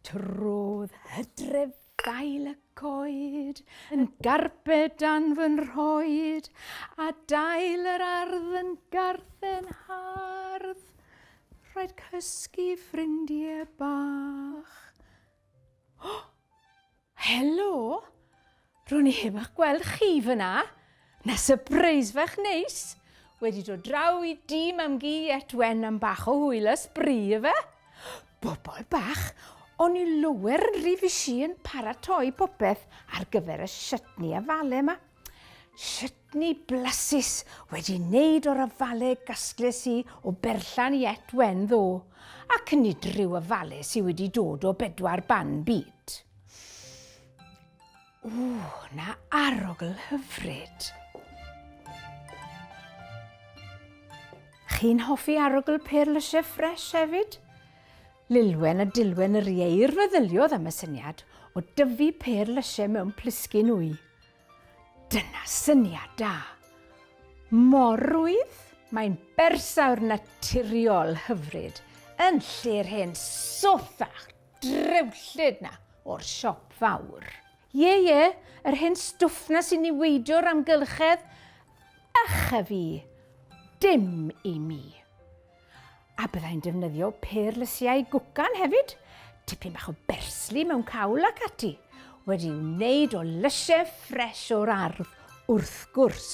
Trodd hydref gael y coed yn garbed dan fy nrhoed, a dail yr ardd yn garthen hardd. Rhaid cysgu ffrindiau bach. Oh, helo! Rwy'n i heb eich gweld chi fyna. Na sypreis fach neis. Wedi dod draw i dîm am gi etwen am bach o hwyl ysbri fe. Bobl bach, o'n i lower yn rif i si yn paratoi popeth ar gyfer y siatni a fale yma. Siatni blasus wedi wneud o'r afalau gasgles i o berllan i etwen ddo, ac yn nid ryw afalau sydd wedi dod o 4 ban byd. Na arogl hyfryd. Chi'n hoffi arogl perlysiau ffres hefyd? Lilwen a dilwen yr ieir feddyliodd am y syniad o dyfu perlysiau mewn plisgyn wy. Dyna syniad da. Morwydd, mae'n bersawr naturiol hyfryd yn lle'r hen soffach drewllyd na o'r siop fawr. Ie, yr hen stwff na sy'n niweidio'r amgylchedd, ycha fi, dim i mi. A byddai'n defnyddio perlysiau gwcan hefyd, tipyn bach o bersli mewn cawl ac ati, wedi wneud o lysiau ffres o'r ardd wrth gwrs.